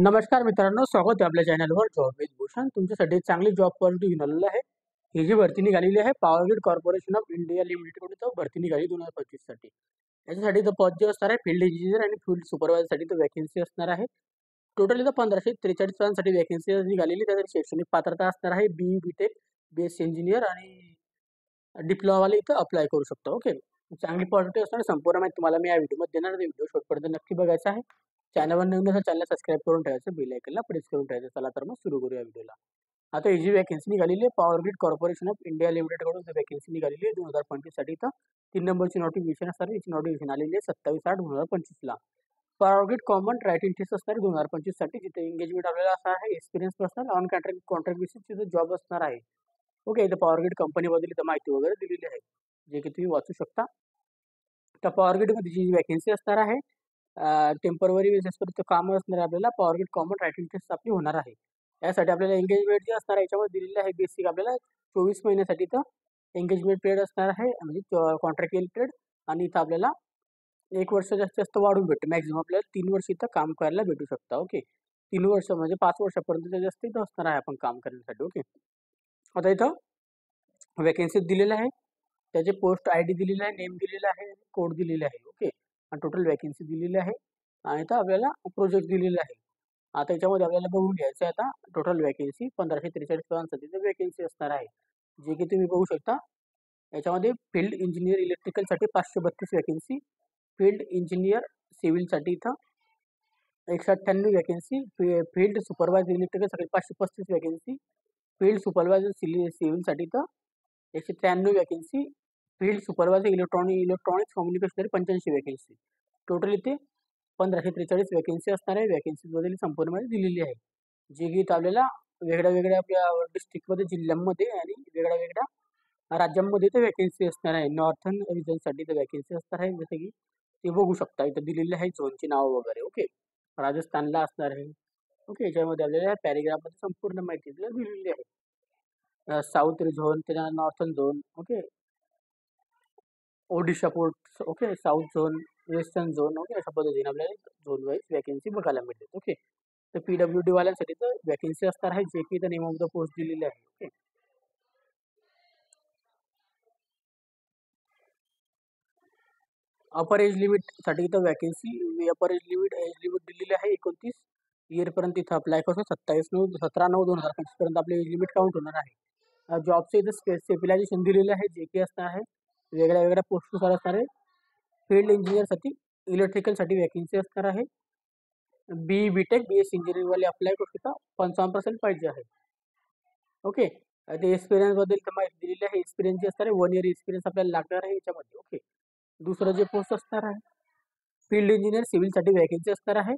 नमस्कार मित्रांनो, स्वागत आहे आपल्या चॅनलवर जॉब विथ भूषण. तुमच्यासाठी चांगली जॉब ऑपॉर्च्युनिटी घेऊन आलेलं आहे. ही जी भरती निघालेली आहे power grid corporation of India limited कडून भरती निघाली 2025 साठी. याच्यासाठी तर पद जे असणार आहे फील्ड इंजिनियर आणि फील्ड सुपरवायझरसाठी तर वॅकन्सी असणार आहे. टोटल इथं 1543 पदांसाठी वॅकन्सी निघालेली. त्यासाठी शैक्षणिक पात्रता असणार आहे बी टेक, BSc इंजिनियर आणि डिप्लोमावाले इथं अप्लाय करू शकतो. ओके, चांगली पॉझिटिव्ह असणार. संपूर्ण माहिती तुम्हाला मी या व्हिडिओमध्ये देणार. व्हिडिओ शेवटपर्यंत नक्की बघायचा आहे. चॅनलवर नवीन असेल चॅनल सबस्क्राईब करून ठेवायचं, बेल आयकनला प्रेस करून ठेवायचं. चला तर मग सुरू करूया व्हिडिओला. आता ही जी वॅकन्सी निघालेली आहे power grid corporation of India limited कडून वॅकन्सी निघालेली आहे 2025 साठी. तर 3 नंबरची नोटिफिकेशन असणार. याची नोटिफिकेशन आलेली आहे 27/8/2025 ला. Power grid common writing test असणार 2025 साठी. जिथे एंगेजमेंट आपल्याला असणार आहे, एक्सपिरियन्स असणार, ऑन कॉन्ट्रॅक्ट बेसिस तिथे जॉब असणार आहे. ओके, इथं पॉवर ग्रिड कंपनीबद्दल इथं माहिती वगैरे दिलेली आहे, जे की तुम्ही वाचू शकता. तर पॉवर ग्रिडमध्ये जी वॅकन्सी असणार आहे टेम्पररी बेसिसवर काम असणार आहे आपल्याला. Power grid common writing test आपली होणार आहे. यासाठी आपल्याला एंगेजमेंट जे असणार आहे याच्यामध्ये दिलेलं आहे बेसिक आपल्याला 24 महिन्यासाठी तर एंगेजमेंट पिरियड असणार आहे, म्हणजे कॉन्ट्रॅक्ट पिरियड. आणि इथं आपल्याला 1 वर्ष जास्तीत जास्त वाढून भेटते. मॅक्झिमम आपल्याला 3 वर्ष इथं काम करायला भेटू शकता. ओके, 3 वर्ष म्हणजे 5 वर्षापर्यंत जास्त इथं असणार आहे आपण काम करण्यासाठी. ओके, आता इथं वॅकन्सी दिलेलं आहे, त्याचे पोस्ट ID दिलेला आहे, नेम दिलेला आहे, कोड दिलेला आहे. ओके, आणि टोटल वॅकन्सी दिलेली आहे आणि इथं आपल्याला प्रोजेक्ट दिलेला आहे. आता याच्यामध्ये आपल्याला बघून घ्यायचं आहे आता टोटल वॅकन्सी 1543 पदांसाठी वॅकन्सी असणार आहे, जे की तुम्ही बघू शकता. याच्यामध्ये फील्ड इंजिनियर इलेक्ट्रिकलसाठी 532 वॅकन्सी, फील्ड इंजिनियर सिव्हिलसाठी इथं 198 वॅकन्सी, फील्ड सुपरवायझर इलेक्ट्रिकलसाठी 535 वॅकन्सी, फील्ड सुपरवायझर सिव्हिलसाठी इथं 193 वॅकन्सी, फील्ड सुपरवायझर इलेक्ट्रॉनिक्स कम्युनिकेशनसाठी 85 वॅकन्सी. टोटल इथे 1543 वॅकन्सी असणार आहे. वॅकन्सी बद्दल संपूर्ण माहिती दिलेली आहे, जे की आपल्याला वेगळ्या वेगळ्या आपल्या डिस्ट्रिक्टमध्ये, जिल्ह्यांमध्ये आणि वेगळ्या वेगळ्या राज्यांमध्ये इथे वॅकन्सी असणार आहे. नॉर्थन रिजनसाठी इथे वॅकन्सी असणार आहे, जसे की ते बघू शकता इथं दिलेले आहे झोनची नाव वगैरे. ओके, राजस्थानला असणार आहे. ओके, याच्यामध्ये आपल्याला पॅरेग्राफमध्ये संपूर्ण माहिती दिलेली आहे. साऊथ झोन, त्याच्यानंतर northern zone, okay, Odisha port, okay, south zone, western zone. Okay, अशा पद्धतीने आपल्याला झोन वाईज वॅकन्सी बघायला मिळते. ओके, तर PWD वाल्यांसाठी तर वॅकन्सी असणार आहे, जे की नेम ऑफ द पोस्ट दिलेले आहे. ओके, अपर एज लिमिट साठी इथं वॅकन्सी अपर एज लिमिट दिलेली आहे 29 इयर पर्यंत इथं अप्लाय करू. 17/9/2025 पर्यंत आपले एज लिमिट काउंट होणार आहे. जॉबचे इथं स्पेशलायझेशन दिलेले आहे, जे की असणार आहे वेगळ्या वेगळ्या पोस्टनुसार असणार आहे. फील्ड इंजिनियरसाठी इलेक्ट्रिकलसाठी वॅकन्सी असणार आहे. BTech BSc इंजिनिअरिंगवाले अप्लाय करू शकता. 55% पाहिजे आहे. ओके, ते एक्सपिरियन्स बद्दल तर माहिती दिलेली आहे. एक्सपिरियन्स जे असणार आहे 1 इयर एक्सपिरियन्स आपल्याला लागणार आहे याच्यामध्ये. ओके, दुसरं जे पोस्ट असणार आहे फील्ड इंजिनियर सिव्हिलसाठी वॅकन्सी असणार आहे.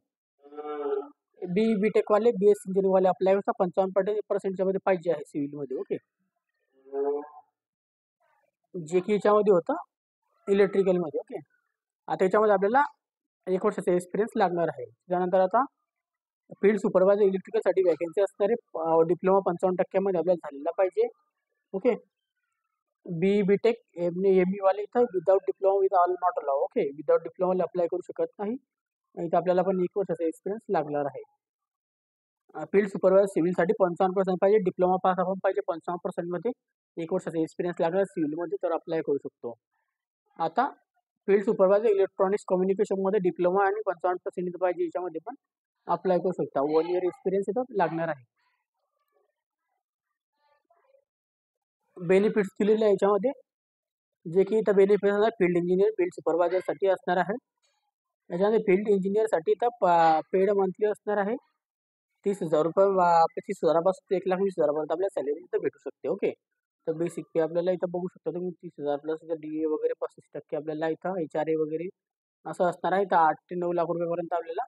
BTech वाले BSc इंजिनिअरिंग वाले अप्लाय करता. 55% मध्ये पाहिजे आहे सिव्हिलमध्ये. ओके, जे की याच्यामध्ये होतं इलेक्ट्रिकलमध्ये. ओके, आता याच्यामध्ये आपल्याला 1 वर्षाचा एक्सपिरियन्स लागणार आहे. त्यानंतर आता फील्ड सुपरवायझर इलेक्ट्रिकलसाठी वॅकन्सी असणार आहे. डिप्लोमा 55% मध्ये आपल्याला झालेला पाहिजे. ओके, BTech ME वाले इथं without diploma with all not allow. Okay, without डिप्लोमाला अप्लाय करू शकत नाही. इथं आपल्याला पण 1 वर्षाचा एक्सपिरियन्स लागणार आहे. फील्ड सुपरवायझर सिव्हिलसाठी 55% पाहिजे, डिप्लोमा पास आपण पाहिजे 55% मध्ये. 1 वर्षाचा एक्सपिरियन्स लागणार सिव्हिलमध्ये, तर अप्लाय करू शकतो. आता फील्ड सुपरवायझर इलेक्ट्रॉनिक्स कम्युनिकेशनमध्ये डिप्लोमा आणि 55% पाहिजे, याच्यामध्ये पण अप्लाय करू शकता. 1 इयर एक्सपिरियन्स इथं लागणार आहे. बेनिफिट्स दिलेले आहे याच्यामध्ये, जे की इथं बेनिफिट असणार फील्ड इंजिनियर फील्ड सुपरवायझरसाठी असणार आहे. याच्यामध्ये फील्ड इंजिनियरसाठी इथं पेड मंथली असणार आहे 30,000 रुपये. 30,000पासून 1,20,000 आपल्याला सॅलरी इथं भेटू शकते. ओके, तर बेसिक पे आपल्याला इथं बघू शकता तुम्ही 30,000 प्लस DA वगैरे 35% आपल्याला इथं HRA वगैरे असं असणार आहे. तर 8 ते 9 लाख रुपयापर्यंत आपल्याला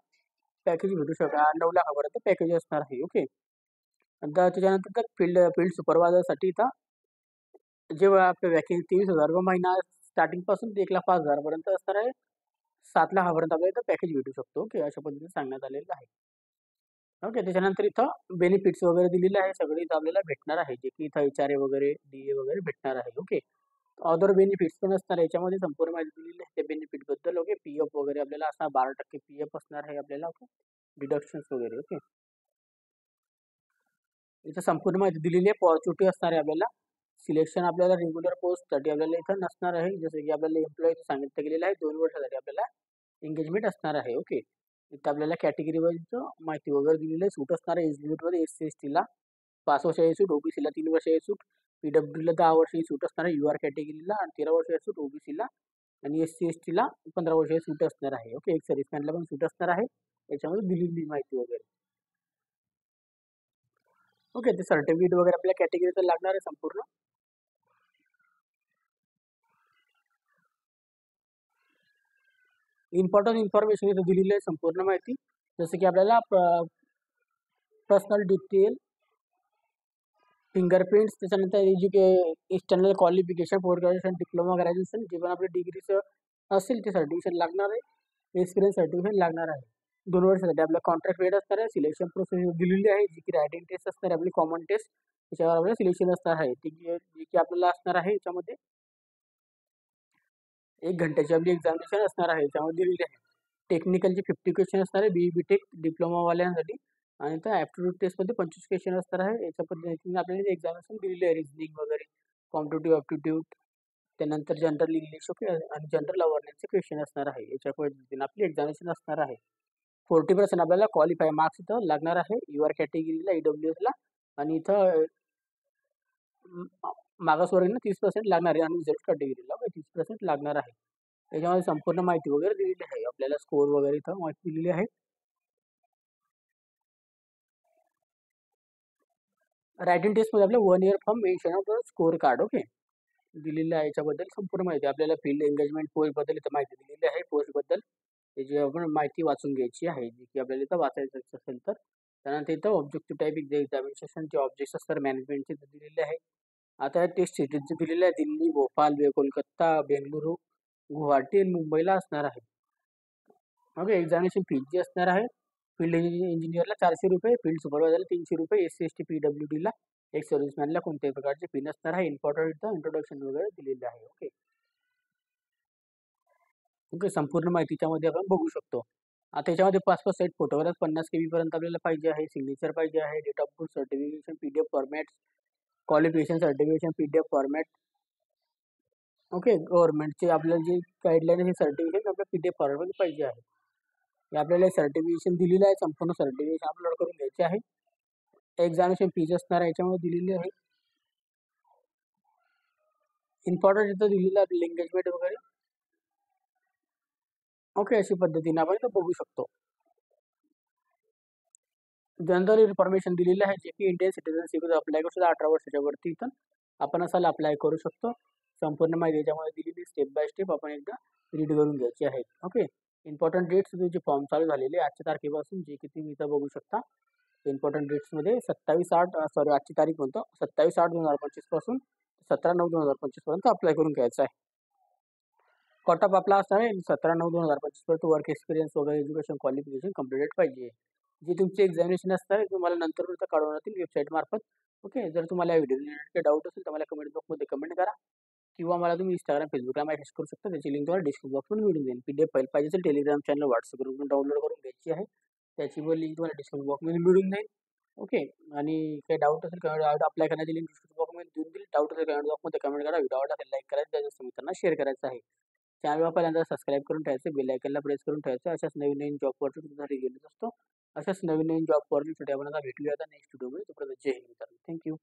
पॅकेज भेटू शकतं. 9 लाखापर्यंत पॅकेज असणार आहे. ओके, नंतर त्याच्यानंतर फील्ड फील्ड सुपरवायझरसाठी इथं जेव्हा आपल्या वॅकन्सी 23,000 रुपये महिना स्टार्टिंग पासून 1,05,000 पर्यंत असणार आहे. 7 लाखापर्यंत आपल्याला इथं पॅकेज भेटू शकतो. ओके, अशा पद्धतीने सांगण्यात आलेलं आहे. ओके, त्याच्यानंतर इथं बेनिफिट्स वगैरे दिलेले आहे सगळे इथं आपल्याला भेटणार आहे, जे की इथं HRA वगैरे DA वगैरे भेटणार आहे. ओके, अदर बेनिफिट्स पण असणार आहे याच्यामध्ये, संपूर्ण माहिती दिलेली आहे त्या बेनिफिट बद्दल. ओके, PF वगैरे आपल्याला असणार 12% PF असणार आहे आपल्याला. ओके, डिडक्शन्स वगैरे. ओके. इथं संपूर्ण माहिती दिलेली आहे. अपॉर्च्युनिटी असणार आहे आपल्याला. सिलेक्शन आपल्याला रेग्युलर पोस्टसाठी आपल्याला इथं नसणार आहे. जसं की आपल्याला एम्प्लॉई सांगितलं गेलेलं आहे 2 वर्षासाठी आपल्याला एंगेजमेंट असणार आहे. ओके. इथं आपल्याला कॅटेगरी वाईज माहिती वगैरे दिलेली आहे. सूट असणार आहे एज लिमिटमध्ये SC/STला 5 वर्षाची सूट, OBCला 3 वर्षाची सूट, PWDला 10 वर्षाची सूट असणार आहे, UR कॅटेगरीला आणि 13 वर्षाची सूट OBCला आणि SC/STला 15 वर्षाची सूट असणार आहे. ओके. एक सर्व्हिसमॅनला पण सूट असणार आहे. याच्यामध्ये दिलेली माहिती वगैरे. ओके. ते सर्टिफिकेट वगैरे आपल्या कॅटेगरीचं लागणार आहे संपूर्ण. इम्पॉर्टंट इन्फॉर्मेशन इथं दिलेली आहे संपूर्ण माहिती. जसं की आपल्याला पर्सनल डिटेल, फिंगरप्रिंट्स, त्याच्यानंतर external qualification, post graduation, diploma, graduation, जे पण आपल्या डिग्रीचं असेल ते सर्टिफिकेशन लागणार आहे. एक्सपिरियन्स सर्टिफिकेशन लागणार आहे. 2 वर्षासाठी आपला कॉन्ट्रॅक्ट वेळ असणार आहे. सिलेक्शन प्रोसेस दिलेली आहे, जी की रायटिंग टेस्ट असणार आहे आपली, कॉमन टेस्ट. त्याच्यावर आपल्याला सिलेक्शन असणार आहे. जी की आपल्याला असणार आहे याच्यामध्ये 1 घंट्याची आपली एक्झामिनेशन असणार आहे. याच्यामध्ये दिलेली आहे. टेक्निकलचे 50 क्वेश्चन असणार आहे BE-BTech डिप्लोमावाल्यांसाठी आणि त्या ॲप्टिट्यूड टेस्टमध्ये 25 क्वेश्चन असणार आहे. याच्या पद्धतीने आपल्याला एक्झामिनेशन दिलेली आहे. रिझनिंग वगैरे, कॉम्पिटिटिव्ह ॲप्टिट्यूड, त्यानंतर जनरल इंग्लिश, ओके, आणि जनरल अवेअरनेसचे क्वेश्चन असणार आहे. याच्या पद्धतीने आपली एक्झामिनेशन असणार आहे. 40% आपल्याला क्वालिफाय मार्क्स इथं लागणार आहे. UR कॅटेगरीला, EWSला आणि इथं मागासवर्गीयांना 30% लागणार आहे आणि रिझर्व्ड कॅटेगरीला 30% लागणार आहे. त्याच्यामध्ये संपूर्ण माहिती वगैरे दिलेली आहे. आपल्याला स्कोर वगैरे इथं माहिती दिलेली आहे. रायटिंग टेस्टमध्ये आपल्या 1 year from mention off score card. Okay. दिलेलं आहे. याच्याबद्दल संपूर्ण माहिती आपल्याला फील्ड एंगेजमेंट पोस्टबद्दल इथं माहिती दिलेली आहे. पोस्टबद्दल त्याची आपण माहिती वाचून घ्यायची आहे, जी की आपल्याला इथं वाचायचं असेल तर. त्यानंतर इथं ऑब्जेक्टिव्ह टाईप एक्झामिनेशनचे ऑब्जेक्ट्स असतात मॅनेजमेंटचे दिलेले आहे. आता टेस्ट सिटीजचे दिलेले आहे. दिल्ली, भोपाळ, कोलकाता, बेंगलुरू, गुवाहाटी आणि मुंबईला असणार आहे. ओके. एक्झामिनेशन फीज जी असणार आहे, फील्ड इंजिनियरला ₹400, फील्ड सुपरवायझरला ₹300, SC/ST PWDला, एक सर्व्हिसमॅनला कोणत्याही प्रकारचे फी नसणार आहे. इम्पॉर्टंट इथं इंट्रोडक्शन वगैरे दिलेलं आहे. ओके. ओके. संपूर्ण माहिती त्यामध्ये आपण बघू शकतो. आता याच्यामध्ये 5-5 साईज फोटोग्राफ 50 KB पर्यंत आपल्याला पाहिजे आहे. सिग्नेचर पाहिजे आहे. Date of birth certification PDF format, qualification certification PDF format. Okay. गव्हर्नमेंटचे आपल्याला जे गाईडलाईन हे सर्टिफिकेशन आपल्या PDF फॉर्मॅटमध्ये पाहिजे आहे. हे आपल्याला सर्टिफिकेशन दिलेलं आहे. संपूर्ण सर्टिफिकेशन अपलोड करून घ्यायचे आहे. एक्झामिनेशन फीज असणार आहे याच्यामध्ये दिलेली आहे. इम्पॉर्टंट इथं दिलेलं आहे एंगेजमेंट वगैरे. ओके. अशी पद्धतीने आपण इथं बघू शकतो. जनरल इन्फॉर्मेशन दिलेली आहे, जे की इंडियन सिटिझनशिप अप्लाय करू शकतो 18 वर्षाच्या वरती इथं आपण असाला अप्लाय करू शकतो. संपूर्ण माहिती याच्यामध्ये दिलेली स्टेप बाय स्टेप आपण एकदा रीड करून घ्यायची आहे. ओके. इम्पॉर्टंट डेट्स तुमचे फॉर्म चालू झालेले आजच्या तारखेपासून, जे की तुम्ही इथं बघू शकता. इम्पॉर्टंट डेट्समध्ये 27/8 सॉरी आजची तारीख म्हणतो 27/8/2025 पासून 17/9/2025 पर्यंत अप्लाय करून घ्यायचं आहे. कट ऑफ आपला असणार आहे 17/9/2025 पर्यंत वर्क एक्सपिरियन्स वगैरे एज्युकेशन क्वालिफिकेशन कंप्लीटेड पाहिजे. जी तुमची एक्झामिनेशन असणार तुम्हाला नंतर कळवण्यात येईल वेबसाईटमार्फत. ओके. जर तुम्हाला या व्हिडिओ रिलेटेड काही डाऊट असेल तर मला कमेंट बॉक्समध्ये कमेंट करा किंवा मला तुम्ही Instagram, Facebookला मेसेज करू शकता. त्याची लिंक तुम्हाला डिस्क्रिप्शन बॉक्समध्ये मिळून जाईल. PDF फाईल पाहिजे असेल टेलिग्राम चॅनल, WhatsAppवरून डाउनलोड करून घ्यायची आहे. त्याची पण लिंक तुम्हाला डिस्क्रिप्शन बॉक्समध्ये मिळून जाईल. ओके. आणि काही डाऊट असेल किंवा अप्लाय करण्याची लिंक डिस्क्रिप्शन बॉक्समध्ये देऊन देईल. डाऊट असेल कमेंट बॉक्समध्ये कमेंट करा. व्हिडिओ आवडला लाईक करायचं, जास्त मित्रांना शेअर करायचं आहे. चॅनलला पहिल्यांदा सबस्क्राईब करून ठेवायचं, बेल आयकॉनला प्रेस करून ठेवायचं. अशाच नवीन जॉब ऑपॉर्च्युनिटीसाठी गेलेलो असतो. अशाच नवीन जॉब ऑपॉर्च्युनिटीसाठी आपण आता भेटूया आता नेक्स्ट व्हिडिओमध्ये. तोपर्यंत जय हिंद मित्रांनो. थँक्यू.